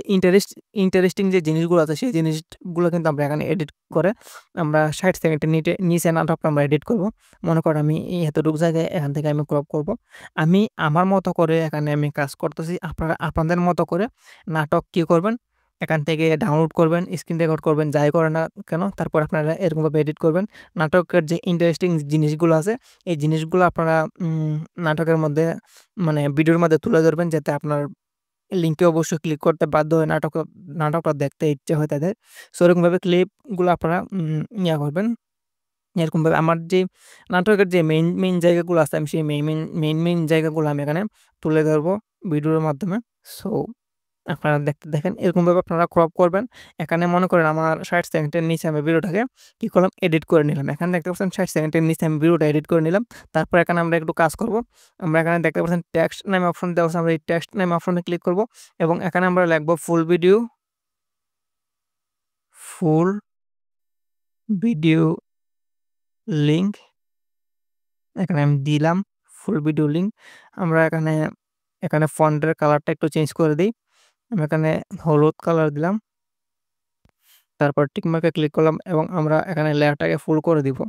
ইন্টারেস্টিং যে জিনিসগুলো আছে সেই জিনিসগুলো কিন্তু আমরা এখানে এডিট করে আমরা ৬০ সেকেন্ডের নিচে নাটকটা আমরা এডিট করব। মনে করেন আমি এই এতটুকু জায়গায় এখান থেকে আমি ক্রপ করব। আমি আমার মতো করে এখানে আমি কাজ করতেছি। আপনারা আপনাদের মতো করে নাটক কি করবেন? এখান থেকে ডাউনলোড করবেন, স্ক্রিন রেকর্ড করবেন, যাই করেন না কেন তারপর আপনারা এরকমভাবে এডিট করবেন। নাটকের যে ইন্টারেস্টিং জিনিসগুলো আছে এই জিনিসগুলো আপনারা নাটকের মধ্যে মানে ভিডিওর মধ্যে তুলে ধরবেন যাতে আপনার লিঙ্কে অবশ্যই ক্লিক করতে বাধ্য হয় নাটকটা দেখতে ইচ্ছে হয় তাদের। সো এরকমভাবে ক্লিপগুলো আপনারা করবেন। এরকমভাবে আমার যে নাটকের যে মেইন জায়গাগুলো আছে আমি সেই মেইন জায়গাগুলো আমি এখানে তুলে ধরবো ভিডিওর মাধ্যমে। সো আপনারা দেখেন এরকমভাবে আপনারা ক্রপ করবেন। এখানে মনে করেন আমার ৬০ সেকেন্ডের নিচে আমি ভিডিওটাকে কি করলাম? এডিট করে নিলাম। এখানে দেখতে পাচ্ছেন ৬০ সেকেন্ডের নিচে আমি ভিডিওটা এডিট করে নিলাম। তারপর এখানে আমরা একটু কাজ করব। আমরা এখানে দেখতে পাচ্ছেন টেক্সট নামে অপশন দেওয়া আছে। আমরা এই টেক্সট নামে অপশনে ক্লিক করব এবং এখানে আমরা লিখব ফুল ভিডিও লিঙ্ক। এখানে আমি দিলাম ফুল ভিডিও লিঙ্ক। আমরা এখানে ফন্টের কালারটা একটু চেঞ্জ করে দেই। আমি এখানে হলুদ কালার দিলাম। তারপর টিক মার্কে ক্লিক করলাম এবং আমরা এখানে লেয়ারটাকে ফুল করে দিব।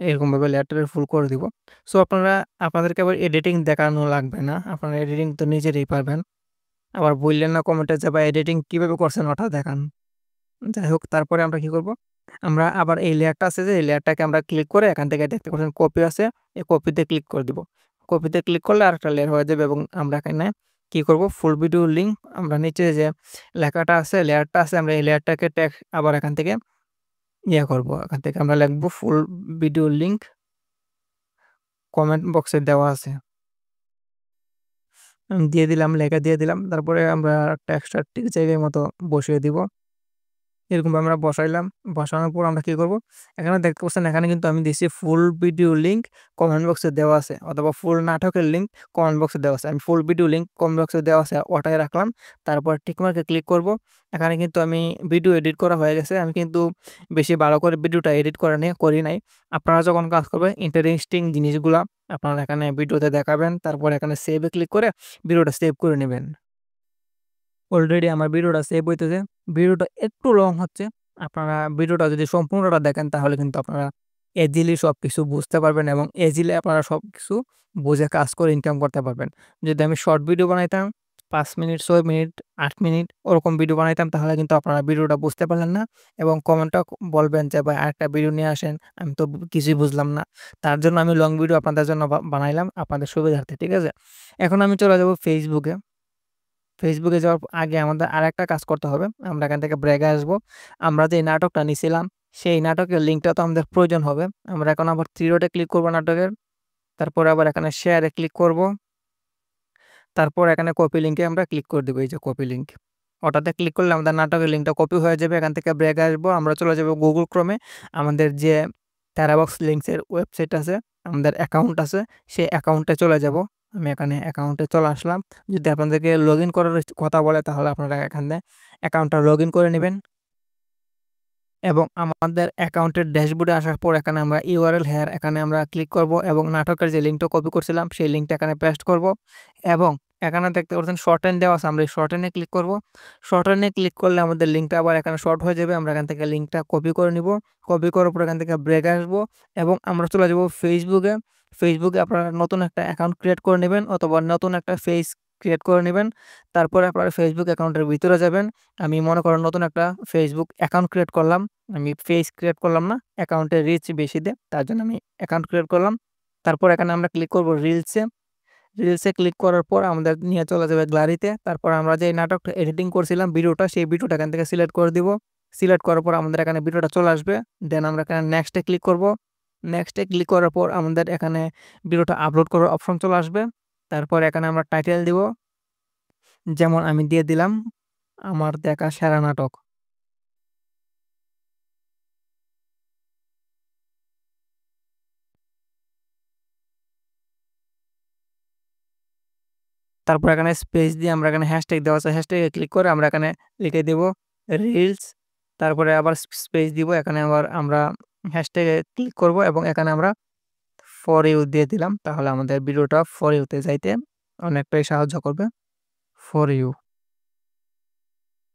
এরকমভাবে লেয়ারটাকে ফুল করে দিব। সো আপনাদেরকে আবার এডিটিং দেখানো লাগবে না। আপনারা এডিটিং তো নিজেরাই পারবেন। আবার বললেন না কমেন্টে যে ভাই এডিটিং কিভাবে করছেন ওটা দেখান। যাই হোক তারপরে আমরা কি করব? আমরা আবার এই লেয়ারটা আছে যে এই লেয়ারটাকে আমরা ক্লিক করে এখান থেকে দেখতে পাচ্ছেন কপি আছে। এই কপিতে ক্লিক করে দিব। কপিতে ক্লিক করলে আরেকটা লেয়ার হয়ে যাবে এবং আমরা এখানে কি করব? ফুল ভিডিও লিঙ্ক আমরা নিচে যে লেখাটা আছে লেয়ারটা আছে আমরা এই লেয়ারটাকে আবার এখান থেকে করব। এখান থেকে আমরা লিখব ফুল ভিডিও লিঙ্ক কমেন্ট বক্সে দেওয়া আছে। দিয়ে দিলাম, লেখা দিয়ে দিলাম। তারপরে আমরা টেক্সটটা ঠিক জায়গায় মতো বসিয়ে দিব। এরকমভাবে আমরা বসাইলাম। বসানোর পর আমরা কি করব? এখানে দেখতে পাচ্ছেন এখানে কিন্তু আমি দিছি ফুল ভিডিও লিঙ্ক কমেন্ট বক্সে দেওয়া আছে, অথবা ফুল নাটকের লিঙ্ক কমেন্ট বক্সে দেওয়া আছে। আমি ফুল ভিডিও লিঙ্ক কমেন্ট বক্সে দেওয়া আছে ওটাই রাখলাম। তারপর টিক মার্কে ক্লিক করব। এখানে কিন্তু আমি ভিডিও এডিট করা হয়ে গেছে। আমি কিন্তু বেশি ভালো করে ভিডিওটা এডিট করি নাই। আপনারা যখন কাজ করবেন ইন্টারেস্টিং জিনিসগুলা আপনারা এখানে ভিডিওতে দেখাবেন। তারপর এখানে সেভ এ ক্লিক করে ভিডিওটা সেভ করে নিবেন। অলরেডি আমার ভিডিওটা সেভ হইতেছে। ভিডিওটা একটু লং হচ্ছে। আপনারা ভিডিওটা যদি সম্পূর্ণটা দেখেন তাহলে কিন্তু আপনারা ইজিলি সবকিছু বুঝতে পারবেন এবং ইজিলি আপনারা সবকিছু বুঝে কাজ করে ইনকাম করতে পারবেন। যদি আমি শর্ট ভিডিও বানাইতাম ৫ মিনিট, ৬ মিনিট, ৮ মিনিট ওরকম ভিডিও বানাইতাম তাহলে কিন্তু আপনারা ভিডিওটা বুঝতে পারলেন না এবং কমেন্টেও বলবেন যে, "ভাই আরেকটা ভিডিও নিয়ে আসেন। আমি তো কিছুই বুঝলাম না।" তার জন্য আমি লং ভিডিও আপনাদের জন্য বানাইলাম আপনাদের সুবিধার্থে। ঠিক আছে? এখন আমি চলে যাব ফেসবুকে। ফেসবুকে যাওয়ার আগে আমাদের আরেকটা কাজ করতে হবে। আমরা এখান থেকে ব্রেকে আসবো। আমরা যে নাটকটা নিছিলাম, সেই নাটকের লিঙ্কটা তো আমাদের প্রয়োজন হবে। আমরা এখন আবার 3 ডটে ক্লিক করব নাটকের। তারপরে আবার এখানে শেয়ারে ক্লিক করব। তারপর এখানে কপি লিঙ্কে আমরা ক্লিক করে দেব। এই যে কপি লিঙ্ক। ওটাতে ক্লিক করলে আমাদের নাটকের লিঙ্কটা কপি হয়ে যাবে। এখান থেকে ব্রেকে আসবো। আমরা চলে যাব Google Chrome এ। আমাদের যে Terabox Links এর ওয়েবসাইট আছে, আমাদের অ্যাকাউন্ট আছে, সেই অ্যাকাউন্টে চলে যাব। আমি এখানে অ্যাকাউন্টে চলে আসলাম। যদি আপনাদেরকে লগইন করার কথা বলে তাহলে আপনারা এখানে অ্যাকাউন্টটা লগইন করে নিবেন। এবং আমাদের অ্যাকাউন্টের ড্যাশবোর্ডে আসার পর এখানে আমরা ইউআরএল হেয়ার এখানে আমরা ক্লিক করব এবং নাটকের যে লিঙ্কটা কপি করছিলাম সেই লিঙ্কটা এখানে পেস্ট করব এবং এখানে দেখতে পাচ্ছেন শর্টেন দেওয়া আছে, আমরা এই শর্টেনে ক্লিক করব। শর্টেনে ক্লিক করলে আমাদের লিঙ্কটা আবার এখানে শর্ট হয়ে যাবে। আমরা এখান থেকে লিঙ্কটা কপি করে নিব। কপি করার পর এখান থেকে ব্রেক আসবো এবং আমরা চলে যাব ফেসবুকে। ফেসবুকে আপনারা নতুন একটা অ্যাকাউন্ট ক্রিয়েট করে নেবেন অথবা নতুন একটা পেজ ক্রিয়েট করে নেবেন। তারপরে আপনারা ফেসবুক অ্যাকাউন্টের ভিতরে যাবেন। আমি মনে করেন নতুন একটা ফেসবুক অ্যাকাউন্ট ক্রিয়েট করলাম। আমি পেজ ক্রিয়েট করলাম না। অ্যাকাউন্টের রিচ বেশি দেয়। তার জন্য আমি অ্যাকাউন্ট ক্রিয়েট করলাম। তারপর এখানে আমরা ক্লিক করব রিলসে। রিলসে ক্লিক করার পর আমাদের নিয়ে চলে যাবে গ্যালারিতে। তারপর আমরা যে নাটকটা এডিটিং করছিলাম ভিডিওটা, সেই ভিডিওটা এখান থেকে সিলেক্ট করে দিব। সিলেক্ট করার পর আমাদের এখানে ভিডিওটা চলে আসবে। দেন আমরা এখানে নেক্সট এ ক্লিক করব। নেক্সট এ ক্লিক করার পর আমাদের এখানে ভিডিওটা আপলোড করার অপশন চলে আসবে। তারপর এখানে আমরা টাইটেল দিব। যেমন আমি দিয়ে দিলাম, আমার দেখা সেরা নাটক। তারপর এখানে স্পেস দিয়ে আমরা এখানে হ্যাশট্যাগ দেওয়া আছে। হ্যাশট্যাগে ক্লিক করে আমরা এখানে লিখে দেব রিলস। তারপরে আবার স্পেস দিব। এখানে আবার আমরা হ্যাশট্যাগে ক্লিক করব এবং এখানে আমরা ফর ইউ দিয়ে দিলাম। তাহলে আমাদের ভিডিওটা ফর ইউ তে যাইতে অনেকটাই সাহায্য করবে। For you.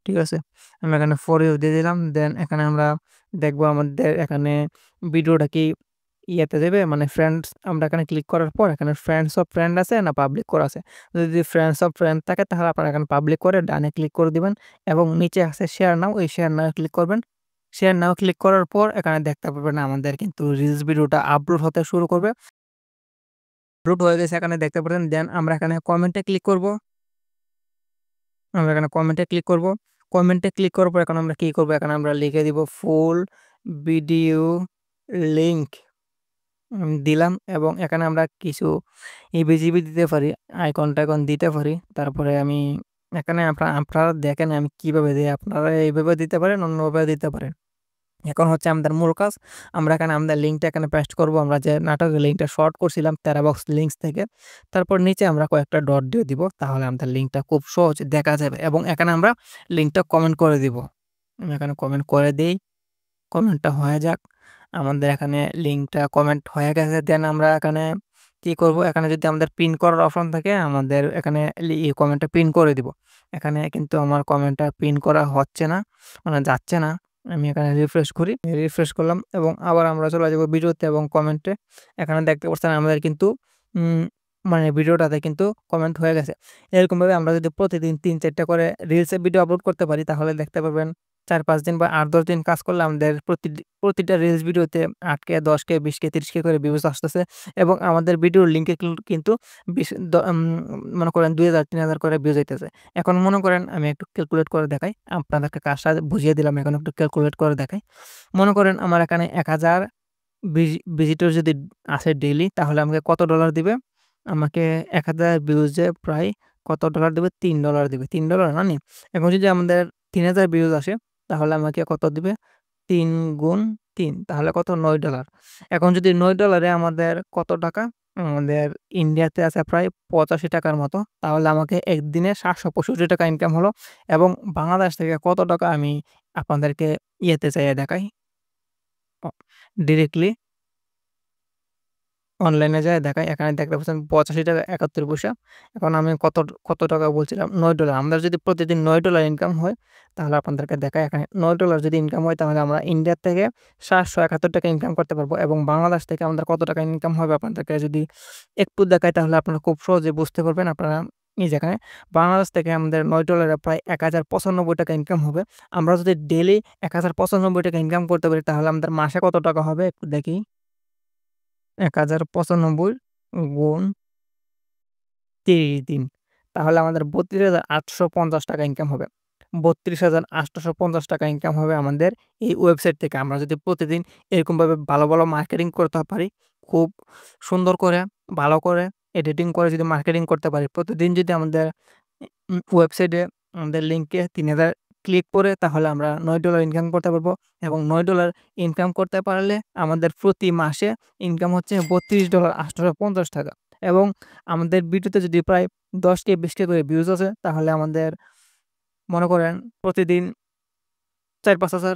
ঠিক আছে? আমি এখানে ফর ইউ দিয়ে দিলাম। দেন এখানে আমরা দেখব আমাদের এখানে ভিডিওটা কি ইয়েতে দেবে মানে ফ্রেন্ডস, আমরা এখানে ক্লিক করার পর এখানে ফ্রেন্ডস অফ ফ্রেন্ড আছে না পাবলিক করা আছে। যদি ফ্রেন্ডস অফ ফ্রেন্ড থাকে তাহলে আপনারা এখানে পাবলিক করে ডানে ক্লিক করে দিবেন এবং নিচে আছে শেয়ার নাও, ওই শেয়ার নাও ক্লিক করবেন। শেয়ার নাও ক্লিক করার পর এখানে দেখতে পারবেন আমাদের কিন্তু রিলস ভিডিওটা আপলোড হতে শুরু করবে। আপলোড হয়ে গেছে এখানে দেখতে পাচ্ছেন। দেন আমরা এখানে কমেন্টে ক্লিক করব। আমরা এখানে কমেন্টে ক্লিক করব। কমেন্টে ক্লিক করার পর এখন আমরা কি করব? এখানে আমরা লিখে দিব ফুল ভিডিও লিঙ্ক দিলাম এবং এখানে আমরা কিছু ইবিজিবি দিতে পারি, আইকন-টাইকন দিতে পারি। তারপরে আমি এখানে আপনারা দেখেন আমি কিভাবে দেই। আপনারা এইভাবে দিতে পারেন, অন্যভাবেও দিতে পারেন। এখন হচ্ছে আমাদের মূল কাজ। আমরা এখানে আমাদের লিঙ্কটা এখানে পেস্ট করব। আমরা যে নাটকের লিঙ্কটা শর্ট করছিলাম Terabox Links থেকে। তারপর নিচে আমরা কয়েকটা ডট দিয়ে দিব। তাহলে আমাদের লিঙ্কটা খুব সহজে দেখা যাবে এবং এখানে আমরা লিঙ্কটা কমেন্ট করে দিব। আমি এখানে কমেন্ট করে দেই। কমেন্টটা হয়ে যাক। আমাদের এখানে লিঙ্কটা কমেন্ট হয়ে গেছে। দেন আমরা এখানে কি করব? এখানে যদি আমাদের পিন করার অপশন থাকে আমাদের এখানে কমেন্টটা পিন করে দিব। এখানে কিন্তু আমার কমেন্টটা পিন করা হচ্ছে না, মানে যাচ্ছে না। আমি এখানে রিফ্রেশ করি। রিফ্রেশ করলাম এবং আবার আমরা চলে যাব ভিডিওতে এবং কমেন্টে। এখানে দেখতে পাচ্ছেন আমাদের কিন্তু উম মানে ভিডিওটাতে কিন্তু কমেন্ট হয়ে গেছে। এরকমভাবে আমরা যদি প্রতিদিন ৩-৪ টা করে রিলসের ভিডিও আপলোড করতে পারি তাহলে দেখতে পাবেন ৪-৫ দিন বা ৮-১০ দিন কাজ করলে আমাদের প্রতিটা রিলস ভিডিওতে ৮K, 10K, 20K, 30K করে ভিউজ আসতেছে এবং আমাদের ভিডিওর লিঙ্কে কিন্তু বিশ দ মনে করেন ২,০০০-৩,০০০ করে ভিউজ হইতেছে। এখন মনে করেন আমি একটু ক্যালকুলেট করে দেখাই। আপনাদেরকে কাজটা বুঝিয়ে দিলাম, এখন একটু ক্যালকুলেট করে দেখাই। মনে করেন আমার এখানে ১,০০০ ভিজিটর যদি আসে ডেইলি তাহলে আমাকে কত ডলার দিবে? আমাকে ১,০০০ ভিউজে প্রায় কত ডলার দিবে? $৩ দিবে। $৩ না নি? এখন যদি আমাদের ৩,০০০ ভিউজ আসে তাহলে আমাকে কত দিবে? ৩ গুণ ৩ তাহলে কত? $৯। এখন যদি $৯ আমাদের কত টাকা? আমাদের ইন্ডিয়াতে আছে প্রায় ৳৮৫ মতো। তাহলে আমাকে একদিনে ৳৭৬৫ ইনকাম হলো এবং বাংলাদেশ থেকে কত টাকা আমি আপনাদেরকে ইয়েতে চাইয়া দেখাই। অ ডিরেক্টলি অনলাইনে যায়া দেখাই। এখানে দেখতে পাচ্ছেন ৳৮৫.৭১। এখন আমি কত টাকা বলছিলাম? $৯ আমাদের যদি প্রতিদিন $৯ ইনকাম হয়, তাহলে আপনাদেরকে দেখাই এখানে $৯ যদি ইনকাম হয় তাহলে আমরা ইন্ডিয়ার থেকে ৳৭৭১ ইনকাম করতে পারবো এবং বাংলাদেশ থেকে আমাদের কত টাকা ইনকাম হবে আপনাদেরকে যদি একটু দেখাই তাহলে আপনারা খুব সহজে বুঝতে পারবেন। আপনারা এই যে এখানে বাংলাদেশ থেকে আমাদের $৯ প্রায় ৳১,০৯৫ ইনকাম হবে। আমরা যদি ডেইলি ৳১,০৯৫ ইনকাম করতে পারি তাহলে আমাদের মাসে কত টাকা হবে একটু দেখি। ১,০৯৫ গুণ ৩০ দিন। তাহলে আমাদের ৳৩২,৮৫০ ইনকাম হবে। ৳৩২,৮৫০ ইনকাম হবে আমাদের এই ওয়েবসাইট থেকে। আমরা যদি প্রতিদিন এরকমভাবে ভালো, ভালো মার্কেটিং করতে পারি, খুব সুন্দর করে, ভালো করে এডিটিং করে যদি মার্কেটিং করতে পারি, প্রতিদিন যদি আমাদের ওয়েবসাইটে আমাদের লিঙ্কে ৩,০০০ ক্লিক করে তাহলে আমরা $৯ ইনকাম করতে পারবো এবং $৯ ইনকাম করতে পারলে আমাদের প্রতি মাসে ইনকাম হচ্ছে $৩২,৮৫০ এবং আমাদের ভিডিওতে যদি প্রায় ১০K ২০K করে ভিউজ আসে তাহলে আমাদের মনে করেন প্রতিদিন ৪-৫ হাজার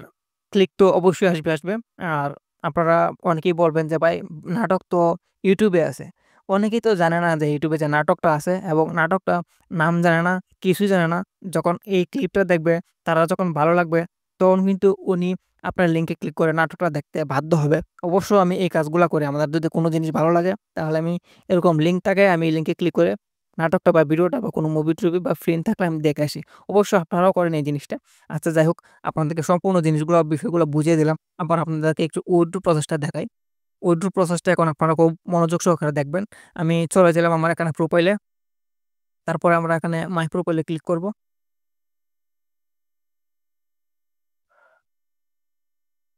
ক্লিক তো অবশ্যই আসবে। আর আপনারা অনেকেই বলবেন যে, "ভাই নাটক তো ইউটিউবে আছে।" অনেকেই তো জানে না যে ইউটিউবে যে নাটকটা আছে এবং নাটকটা নাম জানে না, কিছুই জানে না। যখন এই ক্লিপটা দেখবে, তারা যখন ভালো লাগবে, তখন কিন্তু উনি আপনার লিঙ্কে ক্লিক করে নাটকটা দেখতে বাধ্য হবে। অবশ্য আমি এই কাজগুলা করি। আমার যদি কোনো জিনিস ভালো লাগে, তাহলে আমি এরকম লিঙ্ক থাকে, আমি এই লিঙ্কে ক্লিক করে নাটকটা বা ভিডিওটা বা কোনো মুভি-টুভি বা ফিল্ম থাকলে আমি দেখে আসি। অবশ্য আপনারাও করেন এই জিনিসটা। আচ্ছা যাই হোক, আপনাদেরকে সম্পূর্ণ জিনিসগুলো, বিষয়গুলো বুঝিয়ে দিলাম। আবার আপনাদেরকে একটু উইথড্র প্রসেসটা দেখাই। উইথড্র প্রসেসটা এখন আপনারা খুব মনোযোগ সহকারে দেখবেন। আমি চলে গেলাম আমার এখানে প্রোফাইলে। তারপরে আমরা এখানে মাই প্রোফাইলে ক্লিক করব।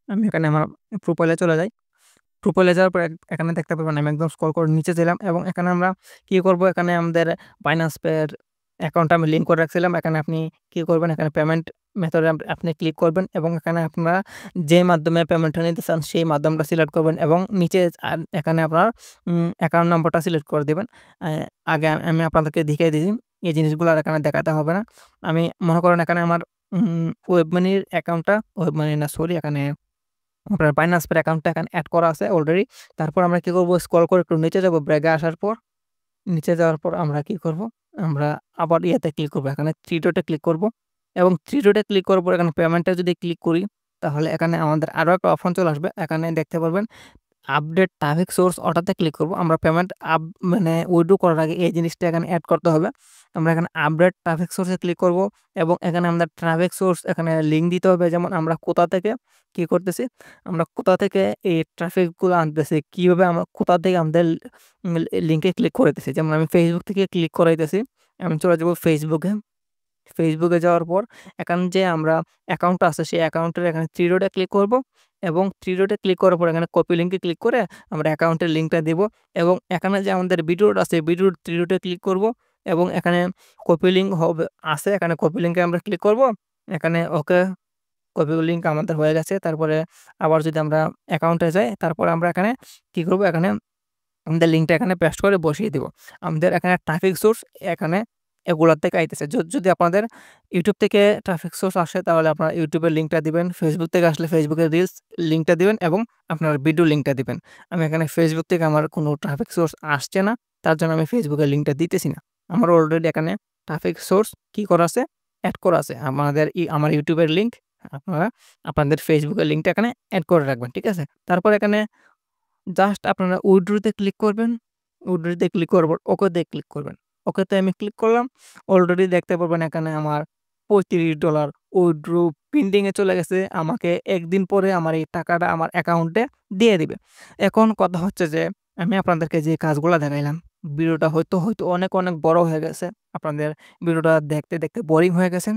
আমি এখানে আমার প্রোফাইলে চলে যাই। প্রোফাইলে যাওয়ার পর এখানে দেখতে পারবেন আমি একদম স্ক্রল করে নিচে গেলাম এবং এখানে আমরা কি করব, এখানে আমাদের Binance Pay এর অ্যাকাউন্টটা আমি লিঙ্ক করে রাখছিলাম। এখানে আপনি কি করবেন, এখানে পেমেন্ট মেথডে আপনি ক্লিক করবেন এবং এখানে আপনারা যে মাধ্যমে পেমেন্টটা নিতে চান সেই মাধ্যমটা সিলেক্ট করবেন এবং নিচে এখানে আপনার অ্যাকাউন্ট নম্বরটা সিলেক্ট করে দিবেন। আগে আমি আপনাদেরকে দেখিয়ে দিই। এই জিনিসগুলো আর এখানে দেখাতে হবে না। আমি মনে করেন এখানে আমার ওয়েব মানির অ্যাকাউন্টটা, ওয়েব মানি না সরি, এখানে আপনার Binance Pay অ্যাকাউন্টটা এখানে এড করা আছে অলরেডি। তারপর আমরা কি করব, স্ক্রল করে একটু নিচে যাব, ব্র্যাগে আসার পর, নিচে যাওয়ার পর আমরা কি করব, আমরা আবার ইয়েতে ক্লিক করব, এখানে 3 ডটে ক্লিক করব এবং 3 ডটে ক্লিক করার পর এখানে পেমেন্টে যদি ক্লিক করি, তাহলে এখানে আমাদের আরো একটা অপশন চলে আসবে। এখানে দেখতে পারবেন আপডেট ট্রাফিক সোর্স, ওটাতে ক্লিক করব। আমরা পেমেন্ট মানে উইথড্র করার আগে এই জিনিসটা এখানে এড করতে হবে। আমরা এখানে আপডেট ট্রাফিক সোর্সে ক্লিক করব এবং এখানে আমাদের ট্রাফিক সোর্স এখানে লিঙ্ক দিতে হবে। যেমন আমরা কোথা থেকে কি করতেছি, আমরা কোথা থেকে এই ট্রাফিকগুলো আনতেছি, কিভাবে আমরা কোথা থেকে আমাদের লিঙ্কে ক্লিক করাইতেছি। যেমন আমি Facebook থেকে ক্লিক করাইতেছি। আমি চলে যাব ফেসবুকে। ফেসবুকে যাওয়ার পর এখানে যে আমরা অ্যাকাউন্টটা আছে সেই অ্যাকাউন্টের এখানে 3 ডটে ক্লিক করব এবং 3 ডটে ক্লিক করার পর এখানে কপি লিঙ্কে ক্লিক করে আমরা অ্যাকাউন্টের লিঙ্কটা দেব এবং এখানে যে আমাদের ভিডিওটা আছে ভিডিওর 3 ডটে ক্লিক করব এবং এখানে কপি লিঙ্ক হবে আছে, এখানে কপি লিঙ্কে আমরা ক্লিক করব। এখানে ওকে, কপি লিঙ্ক আমাদের হয়ে গেছে। তারপরে আবার যদি আমরা অ্যাকাউন্টে যাই, তারপরে আমরা এখানে কি করব, এখানে আমাদের লিঙ্কটা এখানে পেস্ট করে বসিয়ে দিব। আমাদের এখানে ট্রাফিক সোর্স এখানে এগুলার থেকে আইতেছে। যদি আপনাদের YouTube থেকে ট্রাফিক সোর্স আসে তাহলে আপনারা YouTube এর লিঙ্কটা দিবেন। Facebook থেকে আসলে Facebook এর রিলস লিঙ্কটা দিবেন এবং আপনার ভিডিও লিঙ্কটা দিবেন। আমি এখানে Facebook থেকে আমার কোনো ট্রাফিক সোর্স আসছে না। তার জন্য আমি Facebook এর লিঙ্কটা দিতেছি না। আমার অলরেডি এখানে ট্রাফিক সোর্স কি করা আছে? এড করা আছে। আমার YouTube এর লিঙ্ক আপনারা আপনাদের Facebook এর লিঙ্কটা এখানে এড করে রাখবেন। ঠিক আছে? তারপর এখানে জাস্ট আপনারা উইথড্র তে ক্লিক করবেন। উইথড্র তে ক্লিক করার পর ওকে তে ক্লিক করবেন। ওকে তে আমি ক্লিক করলাম। অলরেডি দেখতে পারবেন এখানে আমার $35 উইথড্র পেন্ডিং এ চলে গেছে। আমাকে ১ দিন পরে আমার এই টাকাটা আমার অ্যাকাউন্টে দিয়ে দিবে। এখন কথা হচ্ছে যে আমি আপনাদেরকে যে কাজগুলা দেখাইলাম, ভিডিওটা হয়তো অনেক বড় হয়ে গেছে। আপনাদের ভিডিওটা দেখতে বোরিং হয়ে গেছেন।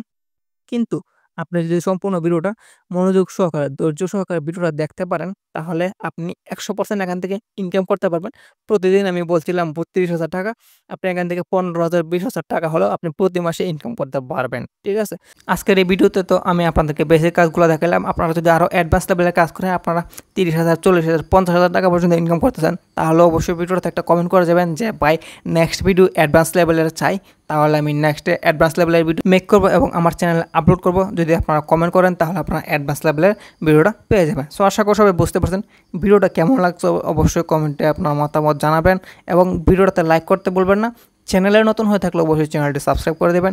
কিন্তু আপনি যদি সম্পূর্ণ ভিডিওটা মনোযোগ সহকারে, ধৈর্য সহকারে ভিডিওটা দেখতে পারেন, তাহলে আপনি 100% এখান থেকে ইনকাম করতে পারবেন। প্রতিদিন আমি বলছিলাম ৩২,০০০ টাকা। আপনি এখান থেকে ১৫,০০০, ২০,০০০ টাকা হলেও আপনি প্রতি মাসে ইনকাম করতে পারবেন। ঠিক আছে? আজকের এই ভিডিওতে তো আমি আপনাদেরকে বেসিক কাজগুলো দেখালাম। আপনারা যদি আরও অ্যাডভান্স লেভেলের কাজ করেন, আপনারা ৩০,০০০, ৪০,০০০, ৫০,০০০ টাকা পর্যন্ত ইনকাম করতে চান, তাহলে অবশ্যই ভিডিওটাতে একটা কমেন্ট করে যাবেন যে ভাই নেক্সট ভিডিও অ্যাডভান্স লেভেলের চাই। তাহলে আমি নেক্সটে অ্যাডভান্স লেভেলের ভিডিও মেক করব এবং আমার চ্যানেলে আপলোড করব। যদি আপনারা কমেন্ট করেন তাহলে আপনারা অ্যাডভান্স লেভেলের ভিডিওটা পেয়ে যাবেন। সো আশা করি সবাই বুঝতে পারছেন ভিডিওটা কেমন লাগছে, অবশ্যই কমেন্টে আপনার মতামত জানাবেন এবং ভিডিওটাতে লাইক করতে বলবেন না। চ্যানেলে নতুন হয়ে থাকলে অবশ্যই চ্যানেলটি সাবস্ক্রাইব করে দেবেন।